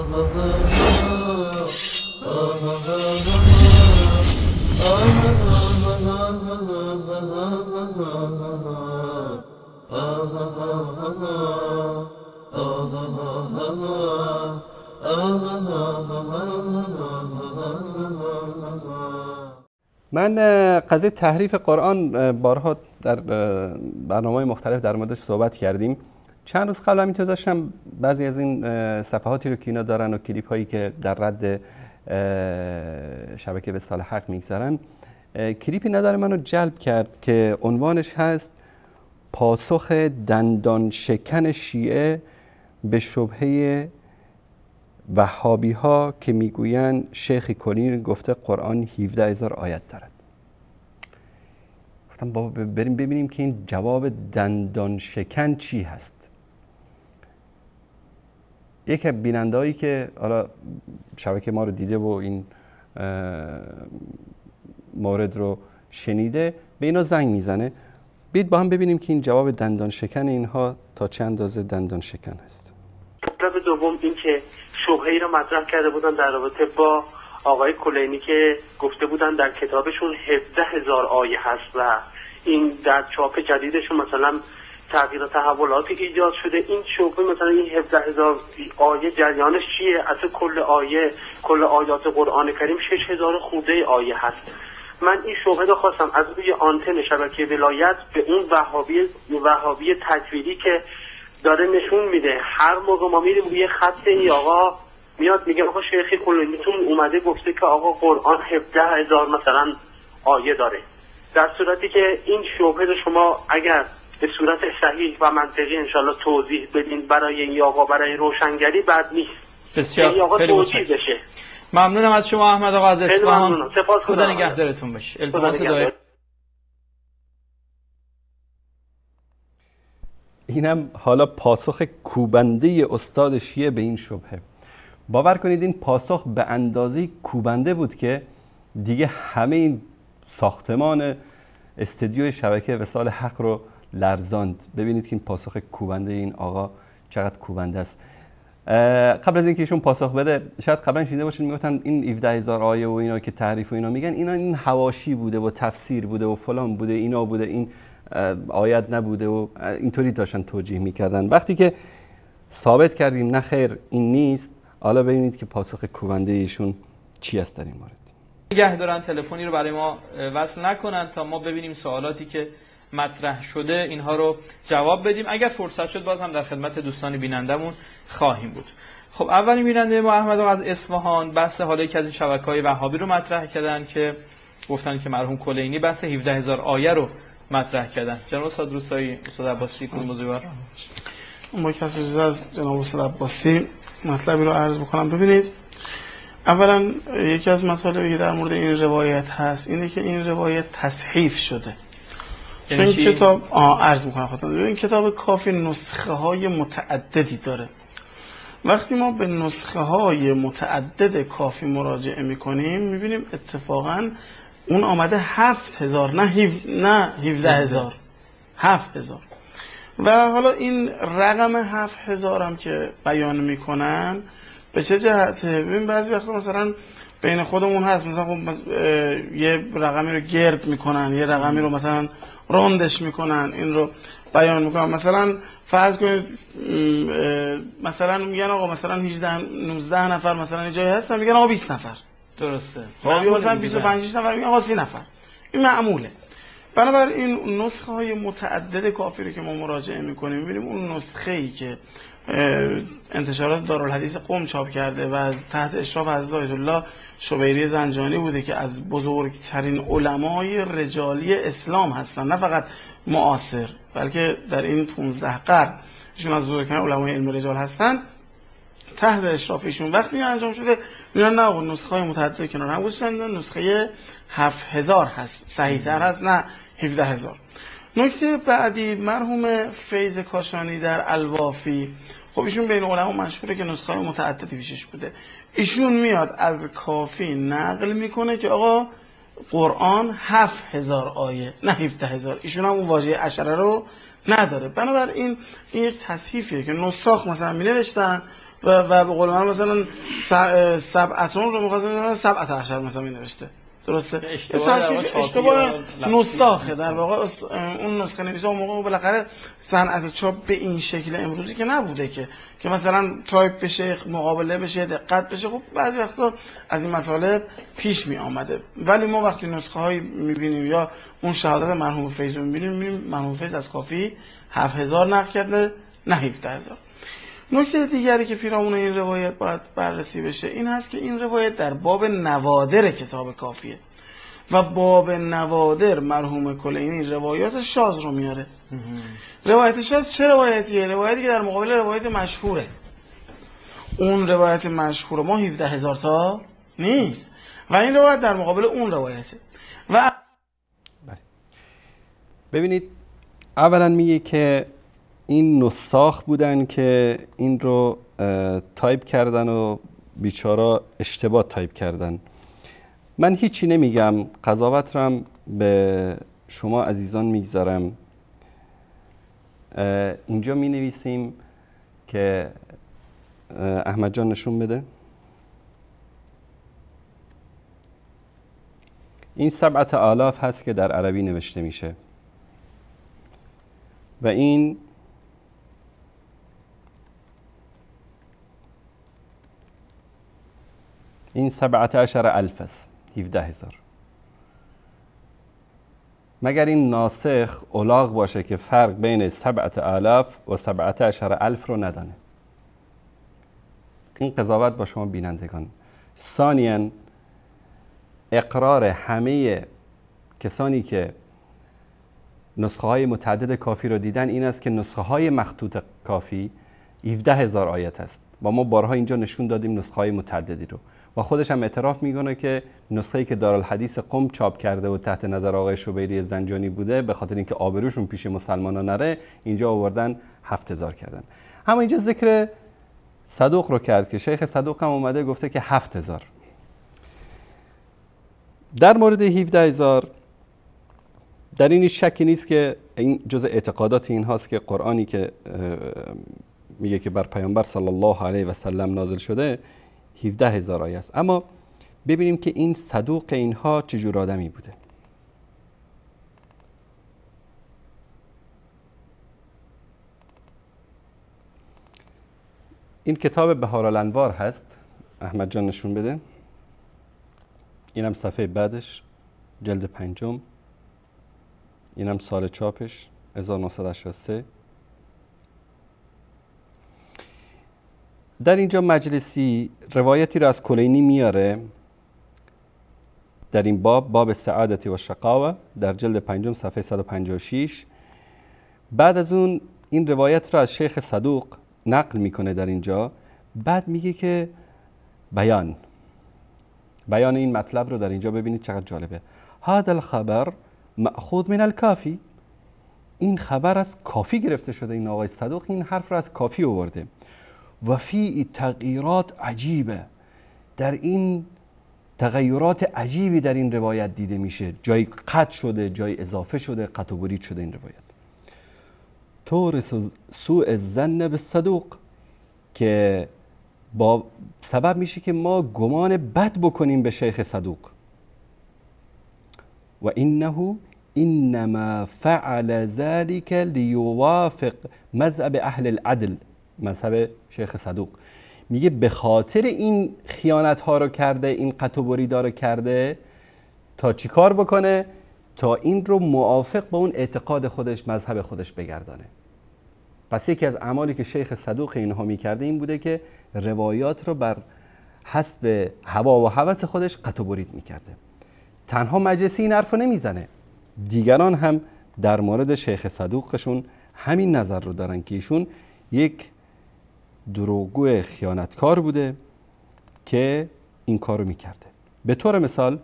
من قضیه تحریف قرآن بارها در برنامه‌های مختلف در موردش صحبت کردیم. چند روز قبل همینطور داشتم بعضی از این صفحاتی رو که اینا دارن و کلیپ هایی که در رد شبکه وصال حق میگذارن، کلیپی نداره منو جلب کرد که عنوانش هست پاسخ دندان شکن شیعه به شبهه وهابی ها که میگویند شیخ کلینی گفته قرآن 17,000 آیت دارد. گفتم بابا بریم ببینیم که این جواب دندان شکن چی هست. یک بیننده‌ای که حالا شبکه ما رو دیده و این مورد رو شنیده به اینا زنگ میزنه. بیاید با هم ببینیم که این جواب دندان شکن اینها تا چه اندازه دندان شکن هست. مطلب دوم این که شبهه‌ای را مطرح کرده بودن در رابطه با آقای کلینی که گفته بودن در کتابشون 17,000 آیه هست و این در چاپ جدیدشون مثلا تغییر و تحولاتی ایجاد شده. این شبهه مثلا این 17,000 آیه جریانش چیه؟ اصلا کل آیات قرآن کریم 6,000 خورده آیه هست. من این شبهه رو خواستم از روی آنتن شبکه ولایت به اون وهابی تکفیری که داره نشون میده. هر موقع ما میریم روی خط این آقا میاد میگه آقا شیخ کلینیتون اومده گفته که آقا قرآن 17,000 مثلا آیه داره، در صورتی که این شبهه رو شما اگر به صورت صحیح و منطقی انشالله توضیح بدین برای این آقا، برای روشنگری بد نیست. بسیار این آقا خیلی توضیح بشه. ممنونم از شما احمد آقا از اصفهان. سپاس خدا نگهدارتون باشه. التماس دعای. اینم حالا پاسخ کوبنده استاد شیعه به این شبهه. باور کنید این پاسخ به اندازه کوبنده بود که دیگه همه این ساختمان استودیوی شبکه وصال حق رو لرزاند. ببینید که این پاسخ کوبنده این آقا چقدر کوبنده است. قبل از اینکه ایشون پاسخ بده شاید قبلا شنیده باشین میگفتن این 17,000 آیه و اینا که تعریف و اینا میگن اینا این حواشی بوده و تفسیر بوده و فلان بوده اینا بوده، این آیت نبوده و اینطوری داشتن توجیه میکردن. وقتی که ثابت کردیم نه خیر این نیست، حالا ببینید که پاسخ کوبنده ایشون چی است در این مورد. نگه دارن تلفنی رو برای ما وصل نکنن تا ما ببینیم سوالاتی که مطرح شده اینها رو جواب بدیم. اگر فرصت شد باز هم در خدمت دوستان بینندمون خواهیم بود. خب اولین بیننده ما احمد آقا از اصفهان بحث حالا یکی از این شبکه‌های وهابی رو مطرح کردن که گفتن که مرحوم کلینی بحث 17,000 آیه رو مطرح کردن. جناب استاد روستایی، استاد عباسی کدوم موضوع ما کسی از جناب استاد عباسی مطلبی رو عرض بکنم. ببینید اولا یکی از مطالبی که در مورد این روایت هست اینه که این روایت تصحیف شده. چون این کتاب عرض میکنم خودم این کتاب کافی نسخه های متعددی داره. وقتی ما به نسخه های متعدد کافی مراجعه میکنیم میبینیم اتفاقا اون آمده 7,000 نه 17,000 7,000 و حالا این رقم 7,000 هم که بیان میکنن به چه جهته؟ ببین بعضی وقتا مثلا بین خودمون هست مثلا خب یه رقمی رو گرد میکنن، یه رقمی رو مثلا راندش میکنن، این رو بیان میکنن. مثلا فرض کنید مثلا میگن آقا مثلا 19 نفر مثلا یه جایی هستن میگن آقا 20 نفر. درسته. خب مثلا 25 نفر میگن آقا 30 نفر. این معموله. بنابراین نسخه های متعدد کافی رو که ما مراجعه میکنیم میبینیم اون نسخه ای که انتشارات دارالحدیث قم چاپ کرده و از تحت اشراف حضرت آیت الله شبیری زنجانی بوده که از بزرگترین علمای رجالی اسلام هستن، نه فقط معاصر بلکه در این 15 قرن ایشون از بزرگترین علمای علم رجال هستن. تحت اشراف ایشون وقتی انجام شده میگن نه آقا نسخه های متعدد کنار هم گذاشتن، نسخه 7,000 هست، صحیح تر هست نه 17,000. نکته بعدی مرحوم فیض کاشانی در الوافی، خب ایشون بین علما مشهوره که نسخه های متعددی پیشش بوده. ایشون میاد از کافی نقل میکنه که آقا قرآن 7,000 آیه نه 17,000. ایشون هم اون واژه عشره رو نداره. بنابراین این یک تصحیفیه که نساخ مثلا می نوشتن و به قول من مثلا سبعتون رو می‌خواستم سبعت عشر مثلا می‌نوشته. درسته؟ اشتباه نساخه در واقع. اون نسخه نویسا اون موقع بالاخره صنعت چاپ به این شکل امروزی که نبوده که مثلا تایپ بشه، مقابله بشه، دقت بشه. خب بعضی وقتا از این مطالب پیش می آمده، ولی ما وقتی نسخه هایی می‌بینیم یا اون شهادت مرحوم فیض رو می‌بینیم مرحوم فیض از کافی 7000 نقل کرده، نه 17000. نکته دیگری که پیرامون این روایت باید بررسی بشه این هست که این روایت در باب نوادر کتاب کافیه و باب نوادر مرحوم کلینی روایات شاذ رو میاره. روایت شاذ چه روایتیه؟ روایتی که در مقابل روایت مشهوره. اون روایت مشهور ما 17000 تا نیست و این روایت در مقابل اون روایته. و ببینید اولا میگه که این نساخ بودن که این رو تایپ کردن و بیچارا اشتباه تایپ کردن. من هیچی نمیگم، قضاوت رو هم به شما عزیزان میگذارم. اینجا می نویسیم که احمد جان نشون بده. این 7000 هست که در عربی نوشته میشه و این این 17000 است، 17000. مگر این ناسخ الاغ باشه که فرق بین 7000 و 17000 رو ندانه. این قضاوت با شما بینندگان. ثانیاً اقرار همه کسانی که نسخه های متعدد کافی رو دیدن این است که نسخه های مخطوط کافی 17000 آیت است و ما بارها اینجا نشون دادیم نسخه های متعددی رو و خودش هم اعتراف میکنه که نسخه‌ای که دارالحدیث قم چاپ کرده و تحت نظر آقای شبیری زنجانی بوده به خاطر اینکه آبروشون پیش مسلمانان نره اینجا آوردن 7000 کردن. همه اینجا ذکر صدوق رو کرد که شیخ صدوق هم اومده گفته که 7000. در مورد 17000 در این شکی نیست که این جزء اعتقادات این هاست که قرآنی که میگه که بر پیامبر صلی الله علیه و سلم نازل شده 17000 آیه است. اما ببینیم که این صدوق اینها چجور آدمی بوده. این کتاب بهارالانوار هست، احمد جان نشون بده. اینم صفحه بعدش جلد 5، اینم سال چاپش 1983. در اینجا مجلسی روایتی را از کلینی میاره در این باب سعادتی و شقاوه در جلد 5 صفحه 156. بعد از اون این روایت را از شیخ صدوق نقل میکنه در اینجا. بعد میگه که بیان این مطلب رو در اینجا ببینید چقدر جالبه. هذا الخبر مأخوذ من الکافی. این خبر از کافی گرفته شده. این آقای صدوق این حرف را از کافی آورده. و فی تغییرات عجیبه، در این تغییرات عجیبی در این روایت دیده میشه. جای قطع شده، جای اضافه شده، قطع و برید شده این روایت. تورث سوء الظن بالصدوق، که با سبب میشه که ما گمان بد بکنیم به شیخ صدوق. و انما فعل ذلك لیوافق مذهب اهل العدل، مذهب شیخ صدوق. میگه به خاطر این خیانت ها رو کرده، این قطع و بریدها رو کرده تا چی کار بکنه؟ تا این رو موافق با اون اعتقاد خودش، مذهب خودش بگردانه. پس یکی از اعمالی که شیخ صدوق اینها میکرده این بوده که روایات رو بر حسب هوا و هوس خودش قطع و برید میکرده. تنها مجلسی این حرف رو نمیزنه، دیگران هم در مورد شیخ صدوقشون همین نظر رو دارن که ایشون یک دروغگو خیانتکار بوده که این کارو میکرده. به طور مثال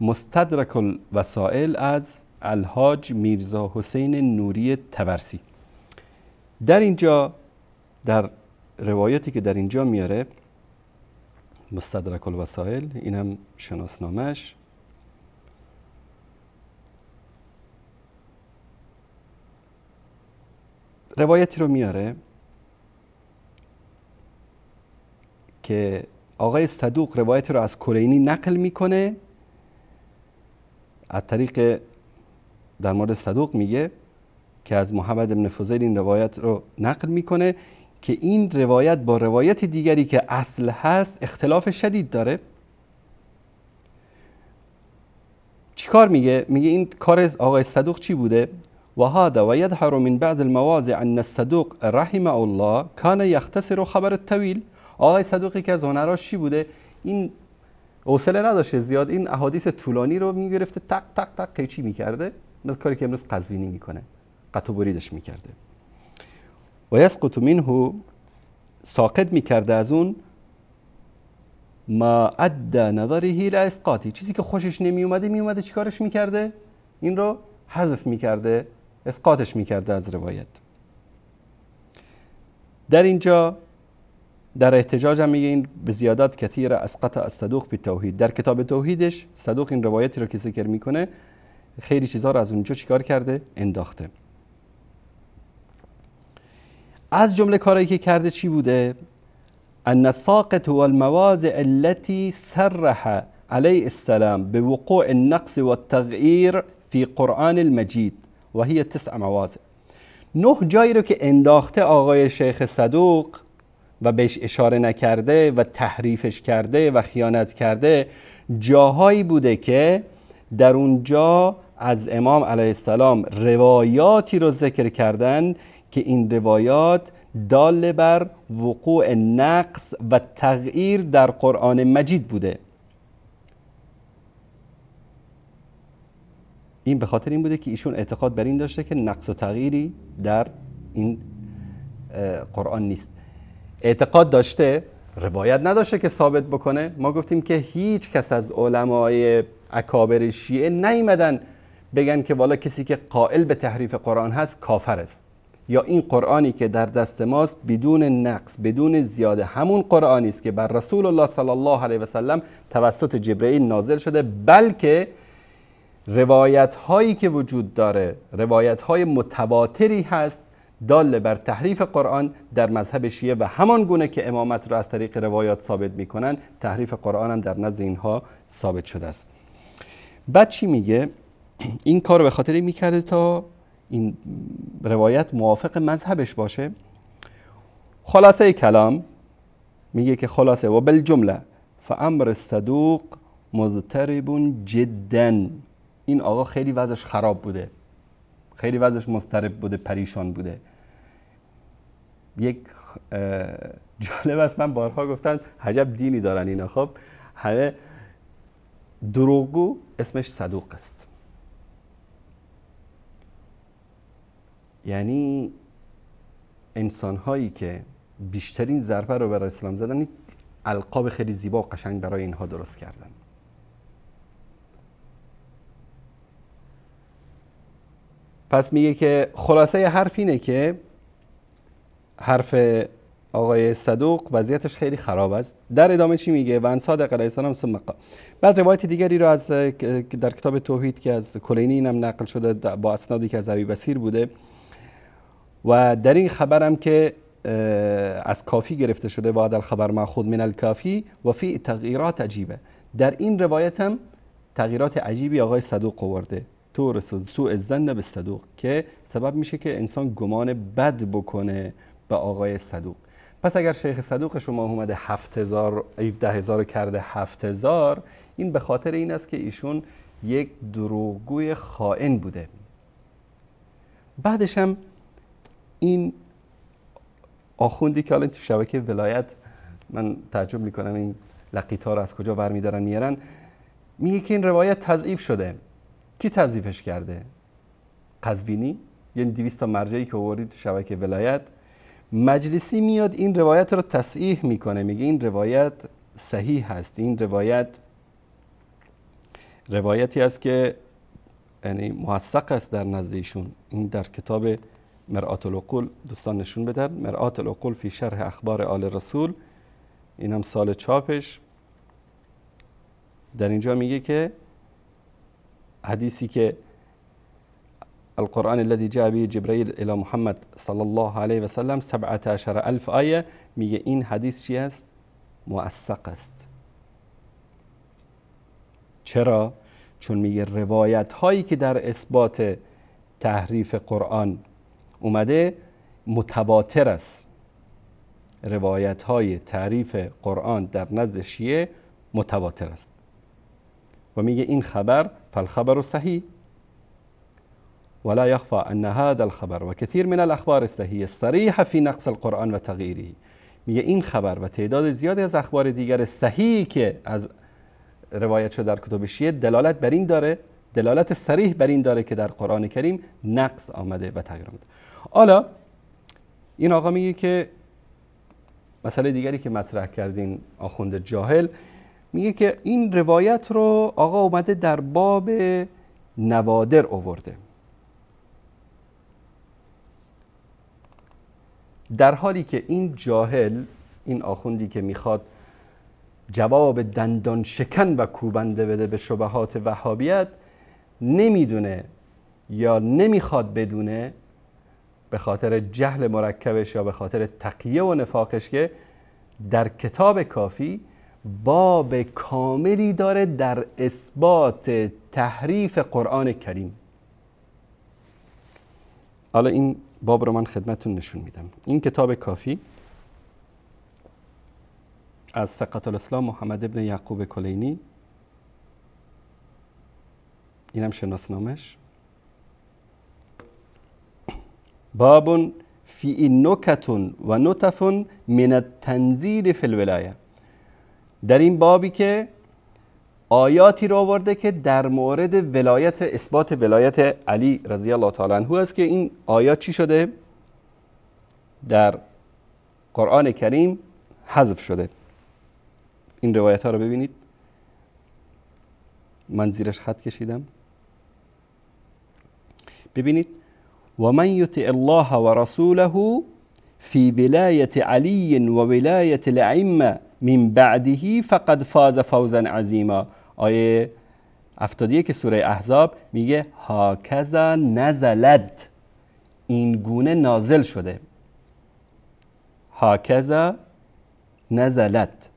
مستدرک الوسائل از الحاج میرزا حسین نوری طبرسی، در اینجا در روایتی که در اینجا میاره مستدرک الوسائل، اینم شناسنامش، روایتی رو میاره که آقای صدوق روایت رو از کلینی نقل میکنه، از طریق در مورد صدوق میگه که از محمد بن فضیل این روایت رو نقل میکنه که این روایت با روایت دیگری که اصل هست اختلاف شدید داره. چیکار میگه؟ میگه این کار آقای صدوق چی بوده؟ و هذا و یظهر من بعض المواضع ان الصدوق رحمه الله کان یختصر خبر الطویل. آقای صدوقی که از هنراش چی بوده؟ این حوصله نداشته زیاد این احادیث طولانی رو میگرفته تق تق تق قیچی میکرده، مثل کاری که امروز قزوینی میکنه، قطع و بریدش میکرده. و یسقط منه، ساقط میکرده از اون ما ادى نظره الى اسقاطی، چیزی که خوشش میومده چیکارش میکرده؟ این رو حذف میکرده، اسقاطش میکرده از روایت. در اینجا در احتجاج هم میگه این به زیادات کثیر اسقط الصدوق فی توحید. در کتاب توحیدش صدوق این روایتی رو که ذکر میکنه خیلی چیزها رو از اونجا چیکار کرده؟ انداخته. از جمله کارهایی که کرده چی بوده؟ ان الساقط هو المواضع التي صرح علیه السلام بوقوع النقص والتغییر فی قرآن المجید و هی 9 مواضع. 9 جایی رو که انداخته آقای شیخ صدوق و بهش اشاره نکرده و تحریفش کرده و خیانت کرده، جاهایی بوده که در اونجا از امام علیه السلام روایاتی رو ذکر کردن که این روایات دال بر وقوع نقص و تغییر در قرآن مجید بوده. این به خاطر این بوده که ایشون اعتقاد بر این داشته که نقص و تغییری در این قرآن نیست. اعتقاد داشته، روایت نداشته که ثابت بکنه. ما گفتیم که هیچ کس از علمای اکابر شیعه نیامدن بگن که والا کسی که قائل به تحریف قرآن هست کافر است، یا این قرآنی که در دست ماست بدون نقص بدون زیاده همون قرآنی است که بر رسول الله صلی الله علیه و سلم توسط جبرئیل نازل شده، بلکه روایت هایی که وجود داره روایت های متواتری هست دال بر تحریف قرآن در مذهب شیعه و همان گونه که امامت را از طریق روایات ثابت میکنن تحریف قرآن هم در نزد اینها ثابت شده است. بعد چی میگه؟ این کار رو به خاطر میکرده تا این روایت موافق مذهبش باشه. خلاصه کلام میگه که خلاصه و بالجمله فامر الصدوق مضطرب جدا. این آقا خیلی وضعش خراب بوده، خیلی وضعش مضطرب بوده، پریشان بوده. یک جالب است، من بارها گفتم عجب دینی دارن اینا. خب همه دروغگو اسمش صدوق است، یعنی انسان هایی که بیشترین ضربه رو برای اسلام زدن القاب خیلی زیبا و قشنگ برای اینها درست کردن. پس میگه که خلاصه حرف اینه که حرف آقای صدوق وضعیتش خیلی خراب است. در ادامه چی میگه؟ و ان صادق علیه السلام ثم قال. بعد روایت دیگری رو از در کتاب توحید که از کلینی اینم نقل شده با اسنادی که از ابی بصیر بوده و در این خبرم که از کافی گرفته شده و در خبر ماخوذ من الکافی و فی تغییرات عجیبه. در این روایت هم تغییرات عجیبی آقای صدوق آورده تورث سوء الظن بالصدوق که سبب میشه که انسان گمان بد بکنه به آقای صدوق. پس اگر شیخ صدوق شما اومده 7000 17000 کرده 7000، این به خاطر این است که ایشون یک دروغگوی خائن بوده. بعدش هم این آخوندی که الان تو شبکه ولایت من تعجب میکنم این لقیط‌ها رو از کجا برمی‌دارن میارن، میگه که این روایت تضعیف شده. کی تضعیفش کرده؟ قزوینی، یعنی 200 تا مرجعی که آوردید تو شبکه ولایت. مجلسی میاد این روایت رو تصحیح میکنه، میگه این روایت صحیح هست، این روایتی است که یعنی موثق است در نزد ایشون. این در کتاب مرآت العقول دوستان نشون بدن، مرآت العقول فی شرح اخبار آل رسول، این هم سال چاپش. در اینجا میگه که حدیثی که القرآن الذي جاء به جبرائیل الى محمد صلی الله علیه و سلم 17000 آیه، میگه این حدیث چی است؟ موثق است. چرا؟ چون میگه روایت هایی که در اثبات تحریف قرآن اومده متواتر است. روایت های تحریف قرآن در نزد شیعه متواتر است و میگه این خبر فالخبر صحیح ولا يخفى ان هذا الخبر و كثير من الاخبار الصحيحه الصريحه في نقص القرآن و تغییره. میگه این خبر و تعداد زیادی از اخبار دیگر صحیحی که از روایت شده در کتب شیعه دلالت بر این داره، دلالت صریح بر این داره که در قرآن کریم نقص آمده و تغییر آمده. حالا این آقا میگه که مسئله دیگری که مطرح کردین آخوند جاهل، میگه که این روایت رو آقا اومده در باب نوادر آورده، در حالی که این جاهل، این آخوندی که میخواد جواب دندان شکن و کوبنده بده به شبهات وهابیت، نمیدونه یا نمیخواد بدونه به خاطر جهل مرکبش یا به خاطر تقیه و نفاقش که در کتاب کافی باب کاملی داره در اثبات تحریف قرآن کریم. حالا این باب رو من خدمتون نشون میدم. این کتاب کافی از ثقة الاسلام محمد ابن یعقوب کلینی، اینم شناسنامش. باب فی نکت و نطف من التنزیل فی الولایه. در این بابی که آیاتی رو آورده که در مورد ولایت، اثبات ولایت علی رضی الله تعالی عنه است که این آیات چی شده؟ در قرآن کریم حذف شده. این روایت ها رو ببینید، من زیرش خط کشیدم. ببینید و من یطع الله و رسوله فی ولایت علی و ولایت الائمه من بعده فقد فاز فوزا عظیما. آیه 71 سوره احزاب میگه هاکذا نزلت، این گونه نازل شده. هاکذا نزلت،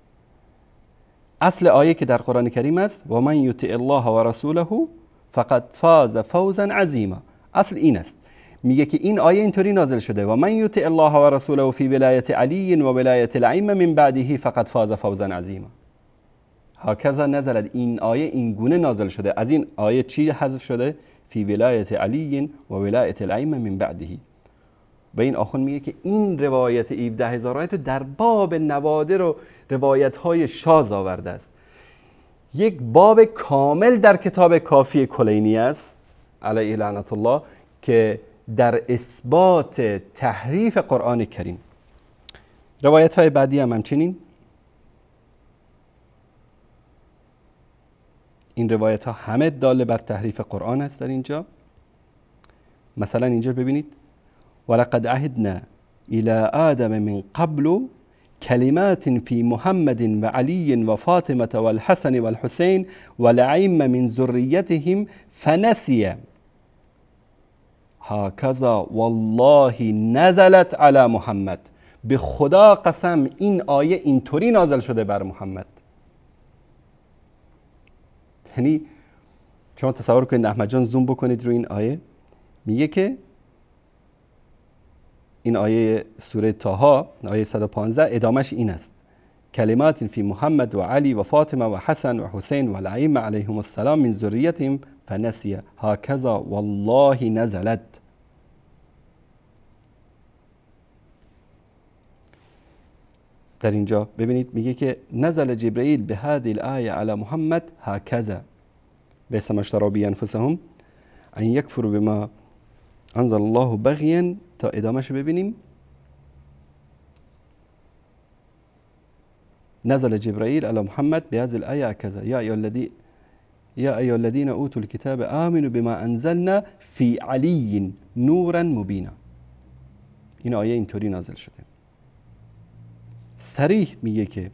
اصل آیه که در قرآن کریم است و من یطع الله و رسوله فقد فاز فوزا عظیما، اصل این است. میگه که این آیه اینطوری نازل شده و من یطع الله و رسوله فی ولایت علی و ولایت الائمه من بعده فقد فاز فوزا عظیما. هاکذا نزلت، این آیه این گونه نازل شده. از این آیه چی حذف شده؟ فی ولایت علی و ولایت الائمه من بعده. و این آخوند میگه که این روایت 17000 آیت در باب نوادر و روایت های شاذ آورده است. یک باب کامل در کتاب کافی کلینی است علیه لعنت الله که در اثبات تحریف قرآن کریم. روایت های بعدی هم همچنین. این روایت ها همه داله بر تحریف قرآن است. در اینجا مثلا اینجا ببینید ولقد عهدنا الى آدم من قبل کلمات فی محمد و علی و فاطمه و الحسن و الحسین و الائمه من ذریتهم فنسی هاکذا والله نزلت علی محمد. به خدا قسم این آیه اینطوری نازل شده بر محمد. یعنی شما تصور کنید، احمد جان زوم بکنید روی این آیه، میگه که این آیه سوره طه آیه 115 ادامش این است کلمات فی محمد و علی و فاطمه و حسن و حسین و الائمه علیهم السلام من ذریتهم فنسی هاکذا والله نزلت. در اینجا ببینید میگه که نزل جبرئیل به هذه الآیه علی محمد هاکذا بیس ما اشتروا به انفسهم ان یکفروا بما انزل الله بغیا، تا ادامهش ببینیم. نزل جبرائیل علی محمد به هذه الآیه هاکذا یا ایها الذین اوتوا الکتاب آمنوا بما انزلنا فی علی نورا مبینا. این آیه اینطوری نازل شده. صریح میگه که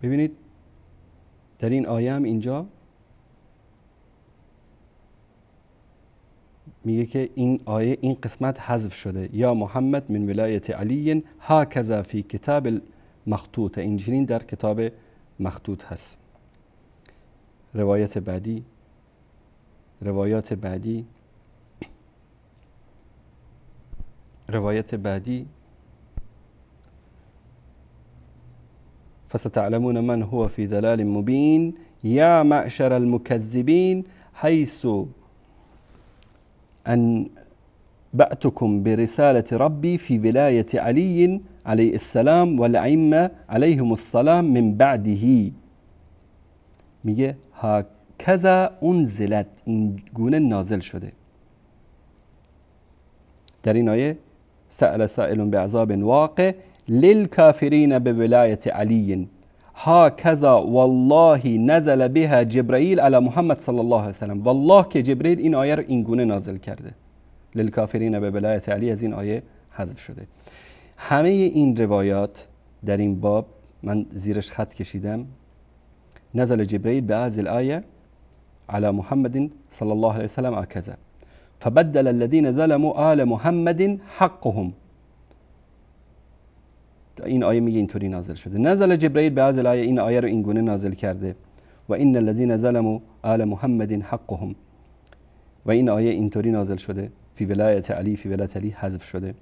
ببینید در این آیه هم اینجا میگه که این آیه این قسمت حذف شده. یا محمد من ولایت علی هکذا فی کتاب مخطوط، اینجوری در کتاب مخطوط هست. روایت بعدی، روایات بعدی، روایت بعدی. فستعلمون من هو في ضلال مبين يا معشر المكذبين حيث أنبأتكم برسالة ربي في ولاية علي عليه السلام والأئمة عليهم السلام من بعده. میگه هکذا انزلت، این گونه نازل شده. در این آیه سأل سائل بعذاب واقع للكافرين بولاية علي هكذا والله نزل بها جبرائيل على محمد صلی الله علیه وسلم. والله که جبرئیل این آیه رو این گونه نازل کرده. للكافرين بولاية علی از این آیه حذف شده. همه این روایات در این باب من زیرش خط کشیدم. نزل جبرائيل بهذه الآية على محمد صلى الله عليه وسلم هكذا فبدل الذين ظلموا آل محمد حقهم. این آیه میگه اینطوری نازل شده. نزل جبرائیل به هذه الآیه، این آیه رو این گونه نازل کرده. و ان الذين ظلموا آل محمد حقهم، و این آیه اینطوری نازل شده. فی ولایت علی، فی ولایت علی حذف شده.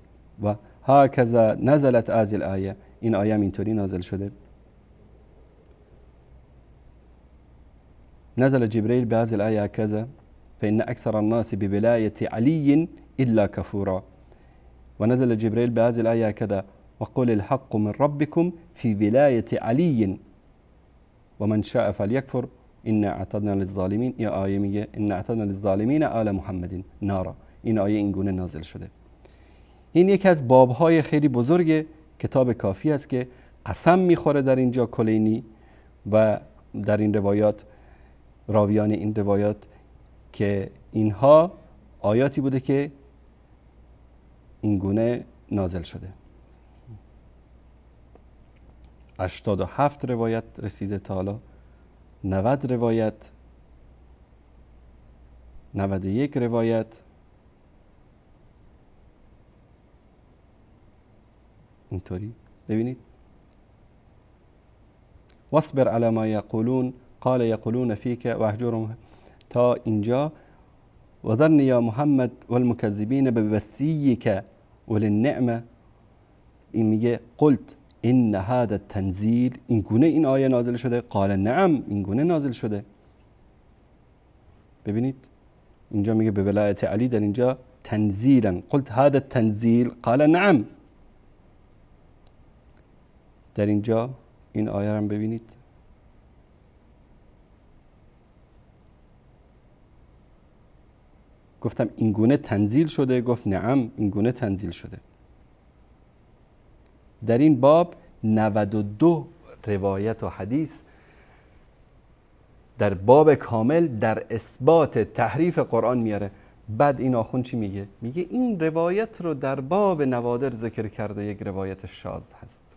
و هكذا نزلت هذه الآیه، این آیه هم اینطوری نازل شده. نزل جبرائيل بهذه الآية هكذا فإن أكثر الناس بولاية علي إلا كفورا. ونزل جبرائيل بهذه الآية هكذا وقل الحق من ربكم في ولاية علي ومن شاء فليكفر إن اعتدنا للظالمين. یا آیه میگه إن اعتدنا للظالمين آل محمد نارا. این آیه این گونه نازل شده. این یکی از بابهای خیلی بزرگ کتاب کافی است که قسم میخوره در اینجا کلینی و در این روایات، راویان این روایات، که اینها آیاتی بوده که این گونه نازل شده. 87 روایت رسیده تا حالا، 90 روایت، 91 روایت، اینطوری ببینید. واصبر على ما يقولون قال يقولون فيك واهجرهم تا اینجا. و ذرني یا محمد والمكذبين بوصيك وللنعمه. این میگه قلت ان هذا التنزيل، این گونه این آیه نازل شده. قال نعم، این گونه نازل شده. ببینید اینجا میگه به ولایت علی، در اینجا تنزیلا. قلت هذا التنزيل قال نعم. در اینجا این آیه رو ببینید. گفتم این گونه تنزیل شده، گفت نعم این گونه تنزیل شده. در این باب 92 روایت و حدیث در باب کامل در اثبات تحریف قرآن میاره. بعد این آخوند چی میگه؟ میگه این روایت رو در باب نوادر ذکر کرده، یک روایت شاذ هست.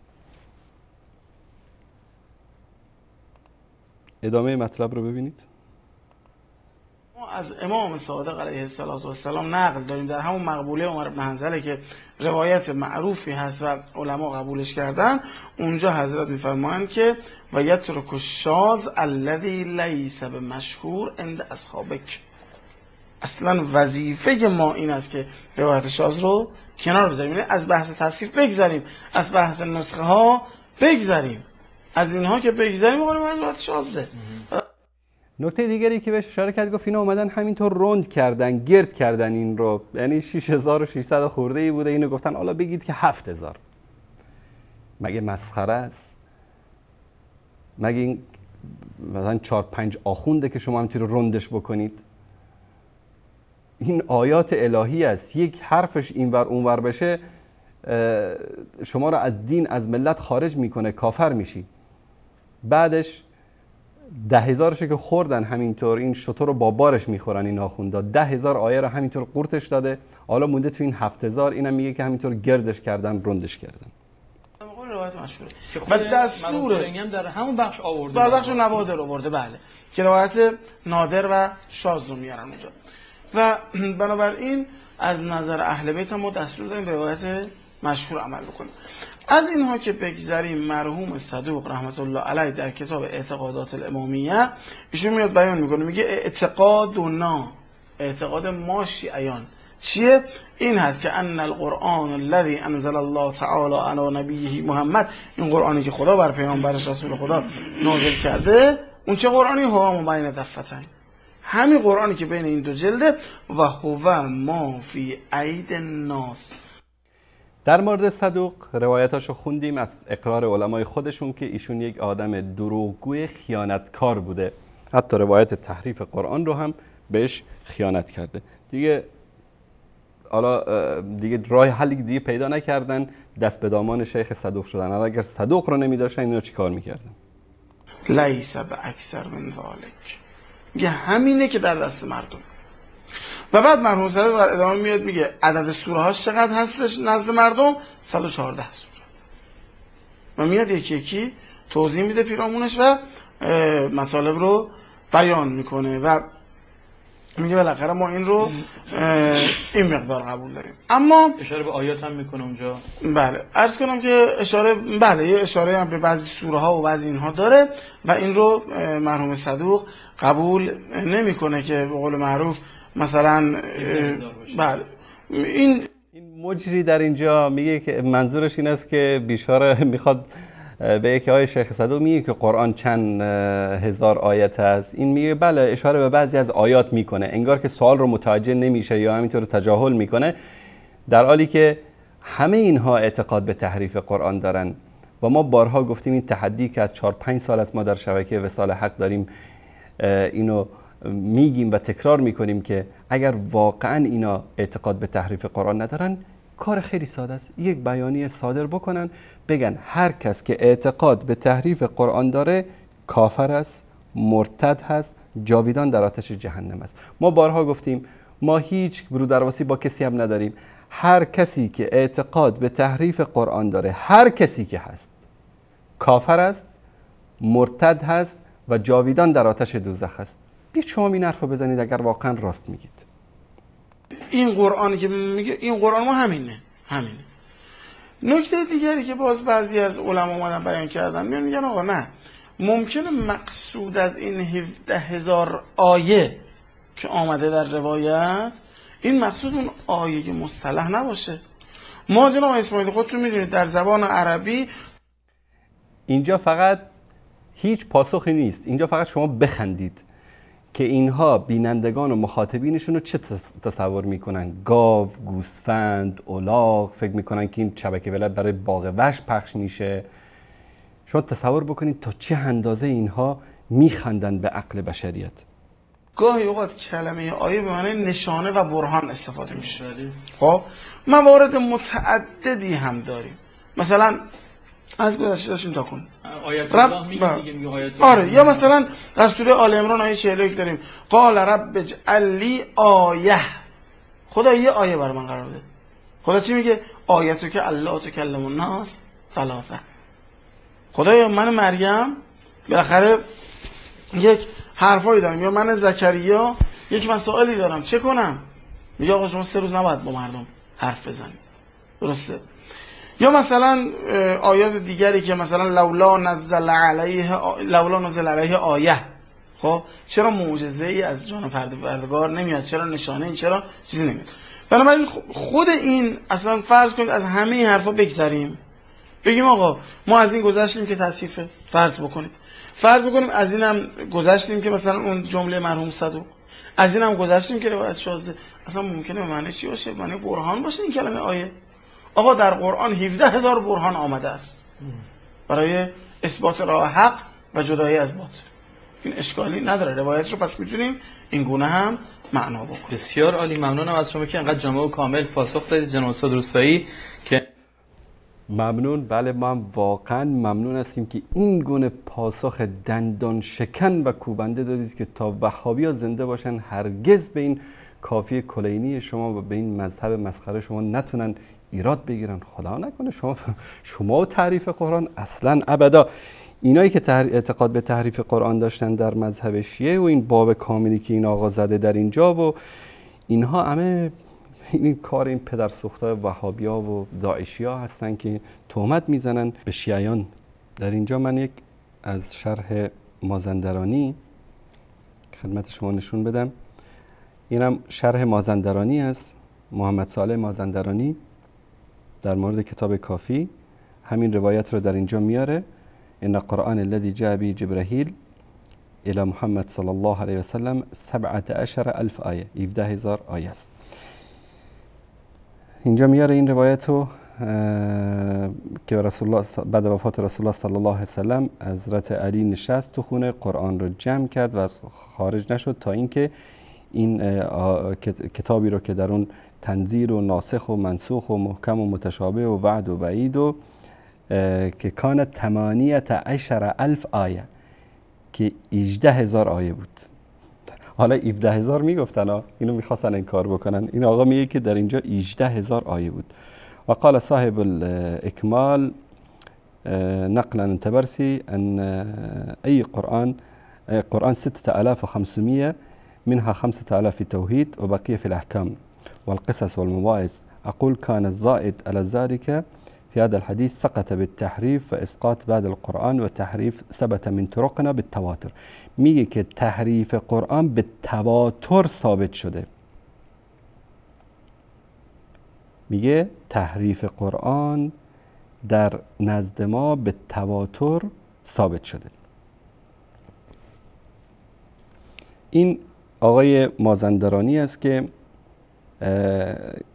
ادامه مطلب رو ببینید. ما از امام صادق علیه السلام نقل داریم در همون مقبوله عمر بن حنظله که روایت معروفی هست و علما قبولش کردن. اونجا حضرت میفرمایند که و یترک الشاذ الذی لیس بمشهور عند اصحابک. اصلا وظیفه ما این است که روایت شاذ رو کنار بذاریم، یعنی از بحث تصحیح بگذاریم، از بحث نسخه ها بگذاریم، از اینها که بگذاریم میگیم روایت شاذه. نکته دیگری که بهش اشاره کرد، گفت اینا اومدن همینطور رند کردن، گرد کردن این رو، یعنی 6600 خورده ای بوده، اینو گفتن حالا بگید که 7000. مگه مسخره است؟ مگه این مثلا 4-5 آخونده که شما همینطور رندش بکنید؟ این آیات الهی است، یک حرفش اینور اونور بشه شما رو از دین، از ملت خارج میکنه، کافر میشی. بعدش 10,000 که خوردن همینطور، این شطور رو با بارش میخورن این آخوندا. 10,000 آیه رو همینطور قورتش داده، حالا مونده تو این 7,000. اینم میگه که همینطور گردش کردن، رندش کردن. مقام روایت مشهوره و دستور هم در همون بخش آورده، در بخش نوادر آورده، بله، که روایت نادر و شاذ رو میارن اونجا. و بنابراین از نظر اهل بیت هم ما دستور داریم به روایت مشهور عمل بکنیم. از اینها که بگذریم، مرحوم صدوق رحمت الله علیه در کتاب اعتقادات الامامیه ایشون میاد بیان میکنه، میگه اعتقادنا، اعتقاد ما شیعیان چیه؟ این هست که ان القرآن الذي انزل الله تعالی علی نبیه محمد، این قرآنی که خدا بر پیامبرش رسول خدا نازل کرده، اون چه قرآنی؟ هو بین دفتین، همین قرآنی که بین این دو جلده، و هو ما فی اید الناس. در مورد صدوق روایتاشو خوندیم از اقرار علمای خودشون که ایشون یک آدم دروغگوی خیانتکار بوده، حتی روایت تحریف قرآن رو هم بهش خیانت کرده. دیگه راه حلی دیگه پیدا نکردن، دست به دامان شیخ صدوق شدن. اگر صدوق رو نمی داشتن اینا چیکار میکردن؟ لیس باکثر من ذلک، میگه همینه که در دست مردم. و بعد مرحوم صدوق در ادامه میاد میگه عدد سوره هاش چقدر هستش نزد مردم؟ 114 سوره. و میاد یکی یکی توضیح میده پیرامونش و مطالب رو بیان میکنه و میگه بالاخره ما این رو این مقدار قبول داریم. اما اشاره به آیات هم میکنه اونجا. بله، عرض کنم که اشاره، بله یه اشاره هم به بعضی سوره ها و بعضی اینها داره و این رو مرحوم صدوق قبول نمیکنه که به قول معروف مثلا بله این مجری در اینجا میگه که منظورش این است که بیچاره میخواد به یک آیه شیخ صدوق میگه که قرآن چند هزار آیت است، این میگه بله اشاره به بعضی از آیات میکنه، انگار که سوال رو متوجه نمیشه یا همینطور تجاهل میکنه، در حالی که همه اینها اعتقاد به تحریف قرآن دارن. و ما بارها گفتیم این تحدی که از 4-5 سال است ما در شبکه وصال حق داریم اینو میگیم و تکرار میکنیم که اگر واقعا اینا اعتقاد به تحریف قرآن ندارن، کار خیلی ساده است، یک بیانیه صادر بکنن بگن هر کس که اعتقاد به تحریف قرآن داره کافر است، مرتد هست، جاویدان در آتش جهنم است. ما بارها گفتیم ما هیچ برودرواسی با کسی هم نداریم، هر کسی که اعتقاد به تحریف قرآن داره، هر کسی که هست کافر است، مرتد هست و جاویدان در آتش دوزخ است. بیاید شما این حرفو بزنید اگر واقعا راست میگید. این قرآنی که میگه این قرآن ما همینه. نکته دیگری که باز بعضی از علما اومدن بیان کردن، میگن آقا نه، ممکنه مقصود از این 17,000 آیه که آمده در روایت، این مقصود اون آیه مصطلح نباشه. ما جناب اسماعیل خودتون میدونید در زبان عربی اینجا فقط هیچ پاسخی نیست، اینجا فقط شما بخندید که اینها بینندگان و مخاطبینشون رو چه تصور میکنن؟ گاو، گوسفند، الاغ، فکر میکنن که این شبکه ولایت برای باغ وحش پخش میشه. شما تصور بکنید تا چه اندازه اینها میخندن به عقل بشریت. گاهی اوقات کلمه آیه به معنی نشانه و برهان استفاده میشه. خب موارد متعددی هم داریم. مثلا از گذشته داشتیم تا کن آیت الله میگه آیت الله. آره، یا مثلا از سوره آل عمران آیه 41 داریم قال رب اجعل لی آیه، خدا یه آیه برای من قرار بده. خدا چی میگه؟ آیتو که الله تکلم الناس ثلاثه. خدایا من مریم بالاخره یک حرفایی دارم، یا من زکریا یک مسائلی دارم، چه کنم؟ میگه آقا شما 3 روز نباید با مردم حرف بزنید. درسته؟ یا مثلا آیات دیگری که مثلا لولا نزل علیه آیه، خب چرا معجزه ای از جان پروردگار نمیاد؟ چرا نشانه این؟ چرا چیزی نمیاد؟ بنابراین خود این اصلا فرض کنید از همه این حرفا بگذریم، بگیم آقا ما از این گذشتیم که تصحیفه، فرض بکنیم از اینم گذشتیم که مثلا اون جمله مرحوم صدوق، از اینم گذشتیم که روایت شاذه. اصلا ممکنه به معنی چی باشه؟ معنی برهان باشه این کلمه آیه. آقا در قرآن 17,000 برهان آمده است برای اثبات راه حق و جدایی از باطل. این اشکالی نداره، روایت رو پس میتونیم این گونه هم معنا بکنیم. بسیار عالی، ممنونم از شما که انقدر جامع و کامل پاسخ دادید جناب استاد روستایی. که ممنون. بله ما واقعا ممنون هستیم که این گونه پاسخ دندان شکن و کوبنده دادید که تا وهابی‌ها زنده باشن هرگز به این کافی کلینی شما و به این مذهب مسخره شما نتونن ایراد بگیرن. خدا نکنه شما و تعریف قرآن اصلا ابدا. اینایی که اعتقاد به تحریف قرآن داشتن در مذهب شیعه و این باب کاملی که این آقا زده در اینجا و اینها همه این کار این پدر سوختای وهابیا و داعشیا هستن که تهمت میزنن به شیعیان. در اینجا من یک از شرح مازندرانی خدمت شما نشون بدم. اینم شرح مازندرانی است، محمد صالح مازندرانی در مورد کتاب کافی همین روایت رو در اینجا میاره. ان قرآن الذي جاء به جبرائیل الى محمد صلی الله علیه و سلم 17,000 آیه، 17,000 آیه است. اینجا میاره این روایت رو که رسول الله بعد وفات رسول الله صلی الله علیه و سلم حضرت علی نشست تو خونه، قرآن رو جمع کرد و خارج نشد تا اینکه این کتابی رو که در اون تنزیل و ناسخ و منسوخ و محکم و متشابه و وعد و وعید و که کان 18,000 آیه که 18,000 آیه بود. حالا 17,000 میگفتن اینو میخواستن انکار بکنن، این آقا میگه که در اینجا 18,000 آیه بود. و قال صاحب الاکمال نقلا عن طبرسی ان ای قرآن 6,500 منها 5,000 في التوحيد وبقية في الأحكام والقصص والمواعظ. أقول كان الزائد على ذلك في هذا الحديث سقط بالتحريف وإسقاط بعد القرآن والتحريف ثبت من طرقنا بالتواتر. میگه که تحریف قرآن به تواتر ثابت شده. میگه تحریف قرآن در نزد ما به تواتر ثابت شده. این آقای مازندرانی است که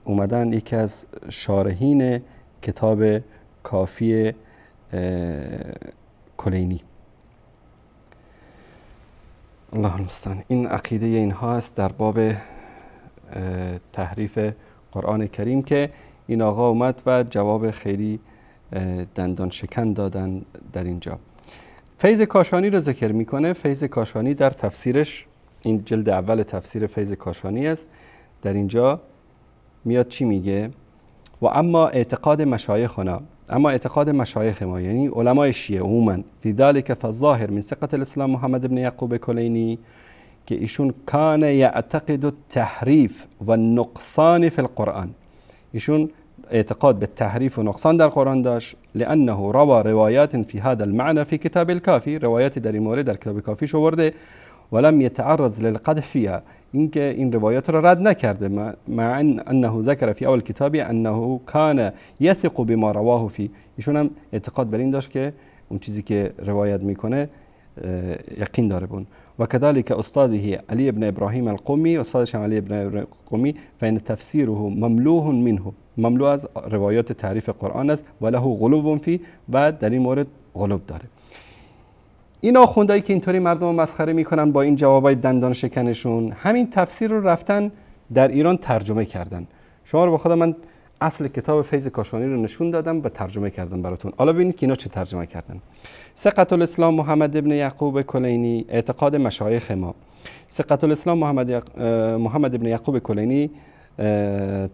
اومدن یکی از شارحین کتاب کافی کلینی. الله المستعان. این عقیده اینها است در باب تحریف قرآن کریم که این آقا اومد و جواب خیلی دندان شکن دادن در اینجا. فیض کاشانی رو ذکر میکنه. فیض کاشانی در تفسیرش، این جلد اول تفسیر فیض کاشانی است، در اینجا میاد چی میگه؟ و اما اعتقاد مشایخنا، اما اعتقاد مشایخ ما یعنی علمای شیعه عموما فی ذلک فالظاهر من ثقة الاسلام محمد بن یعقوب کلینی که ایشون کان یعتقد التحریف و نقصان فی القرآن، ایشون اعتقاد به تحریف و نقصان در قرآن داشت. لانه روى روایات فی هذا المعنى فی کتاب الکافی، روایاتی در این مورد در کتاب کافی آورده. ولم يتعرض للقدح فيها، اینکه این روایات را رد نکرده، مع انه ذکر فی اول کتابی انه کان یثق بما رواه فی، ایشون هم اعتقاد بر این داشت که اون چیزی که روایت میکنه یقین داره بون. و كذلك استاده علی ابن ابراهیم القمی، استادش هم علی ابن ابراهیم القمی، فان تفسیره مملوء منه، مملوء از روایات تعریف قرآن است. و له غلو فی، و در این مورد غلو داره. این آخوندایی که اینطوری مردم رو مسخره میکنن با این جوابای دندان شکنشون، همین تفسیر رو رفتن در ایران ترجمه کردن. شما رو به خدا من اصل کتاب فیض کاشانی رو نشون دادم و ترجمه کردم براتون. حالا ببینید که اینا چه ترجمه کردن. ثقة الاسلام محمد ابن یعقوب کلینی، اعتقاد مشایخ ما. ثقة الاسلام محمد ابن یعقوب کلینی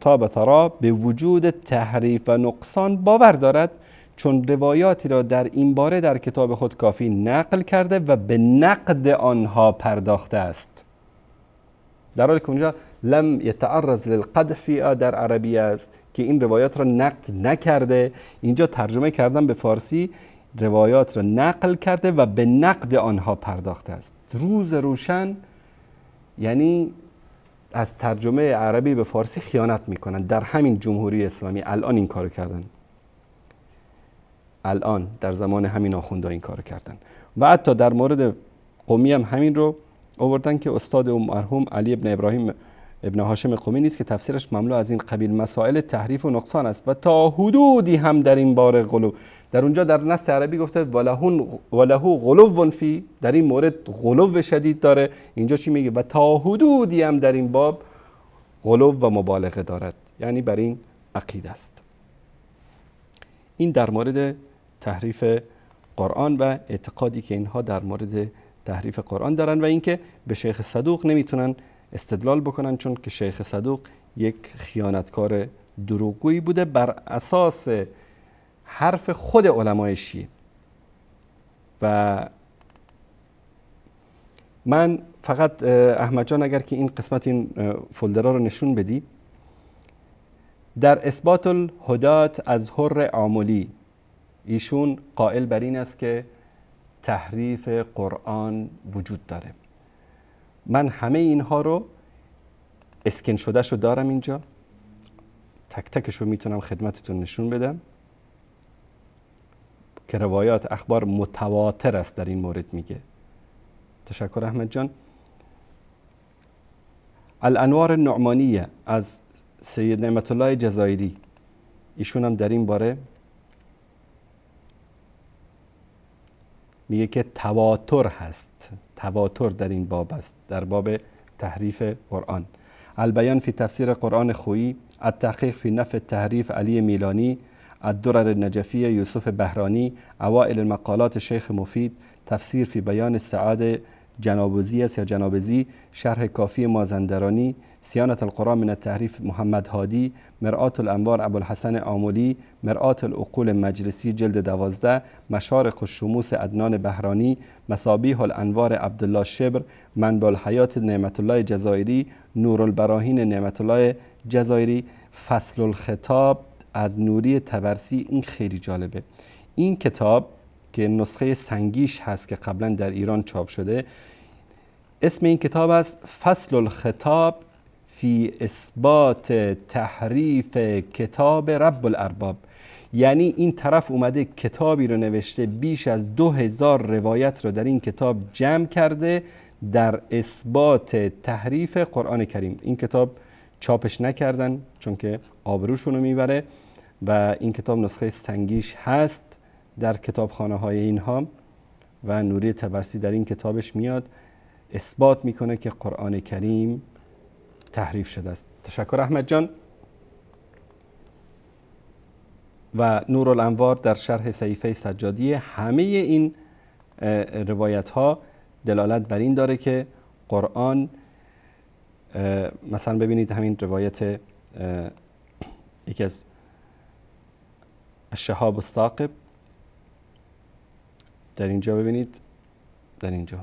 تا ترا به وجود تحریف و نقصان باور دارد، چون روایاتی را در این باره در کتاب خود کافی نقل کرده و به نقد آنها پرداخته است. در حالی که اونجا لم یتعرض للقدح فیها در عربی است که این روایات را نقد نکرده، اینجا ترجمه کردن به فارسی روایات را نقل کرده و به نقد آنها پرداخته است. روز روشن یعنی از ترجمه عربی به فارسی خیانت میکنن. در همین جمهوری اسلامی الان این کارو کردن، الان در زمان همین آخوندا این کارو کردن. و حتی در مورد قمی هم همین رو آوردن که استاد مرحوم علی ابن ابراهیم ابن هاشم قمی نیست که تفسیرش مملو از این قبیل مسائل تحریف و نقصان است و تا حدودی هم در این باره غلو. در اونجا در نص عربی گفته ولهو غلو فی، در این مورد غلو شدید داره. اینجا چی میگه؟ و تا حدودی هم در این باب غلو و مبالغه دارد، یعنی بر این عقیده است. این در مورد تحریف قرآن و اعتقادی که اینها در مورد تحریف قرآن دارن و اینکه به شیخ صدوق نمیتونن استدلال بکنن، چون که شیخ صدوق یک خیانتکار دروغگویی بوده بر اساس حرف خود علمای شیعه. و من فقط احمد جان اگر که این قسمت این فولدرها رو نشون بدی، در اثبات الهدات از حر عاملی ایشون قائل بر این است که تحریف قرآن وجود داره. من همه اینها رو اسکن شده شو دارم اینجا، تک تکش رو میتونم خدمتتون نشون بدم که روایات اخبار متواتر است در این مورد میگه. تشکر احمد جان. الانوار النعمانیه از سید نعمت الله جزایری، ایشون هم در این باره میگه که تواتر هست، تواتر در این باب است، در باب تحریف قرآن. البیان فی تفسیر قرآن خویی، التحقیق فی نفی التحریف علی میلانی، الدرر النجفیه یوسف بهرانی، اوائل المقالات شیخ مفید، تفسیر فی بیان السعاده جنابزی است یا جنابزی، شرح کافی مازندرانی، صیانة القرآن من التحریف محمد هادی، مرآت الانوار ابوالحسن آملی، مرآت العقول مجلسی جلد 12، مشارق الشموس عدنان بهرانی، مصابیح الانوار عبدالله شبر، منبع الحیات نعمت الله جزایری، نور البراهین نعمت الله جزایری، فصل الخطاب از نوری طبرسی. این خیلی جالبه. این کتاب که نسخه سنگیش هست که قبلا در ایران چاپ شده، اسم این کتاب است فصل الخطاب فی اثبات تحریف کتاب رب الارباب. یعنی این طرف اومده کتابی رو نوشته، بیش از 2000 روایت رو در این کتاب جمع کرده در اثبات تحریف قرآن کریم. این کتاب چاپش نکردن چون که آبروشونو میبره و این کتاب نسخه سنگیش هست در کتابخانه های اینها و نوری طبرسی در این کتابش میاد اثبات میکنه که قرآن کریم تحریف شده است. تشکر احمد جان. و نور الانوار در شرح صحیفه سجادی. همه این روایت ها دلالت بر این داره که قرآن، مثلا ببینید همین روایت یکی از الشهاب الثاقب در اینجا ببینید، در اینجا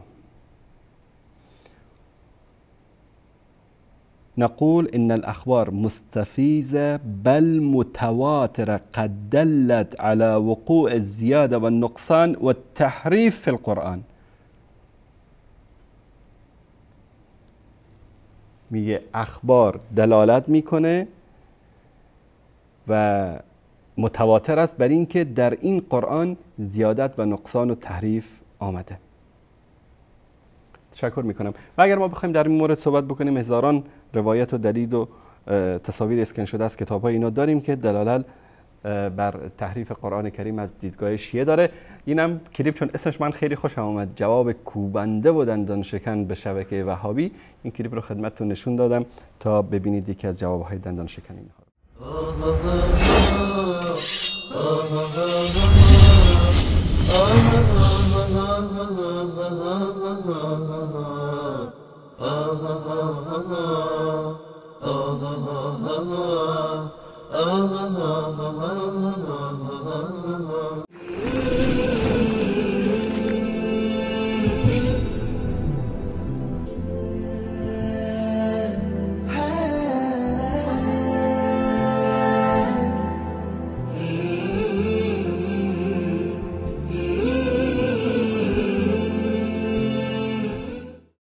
نقول ان الاخبار مستفیزه بل متواتره قد دلت على وقوع الزیاده و النقصان و التحریف فی القرآن. میگه اخبار دلالت میکنه و متواتر است بر این که در این قرآن زیادت و نقصان و تحریف آمده. تشکر میکنم. و اگر ما بخوایم در این مورد صحبت بکنیم، هزاران روایت و دلیل و تصاویر اسکن شده از کتاب های اینا داریم که دلالت بر تحریف قرآن کریم از دیدگاه شیعه داره. اینم کلیپ چون اسمش من خیلی خوشم اومد، جواب کوبنده و دندان شکن به شبکه وهابی، این کلیپ رو خدمتتون نشون دادم تا ببینید یکی از جوابهای دندان شکن اینها.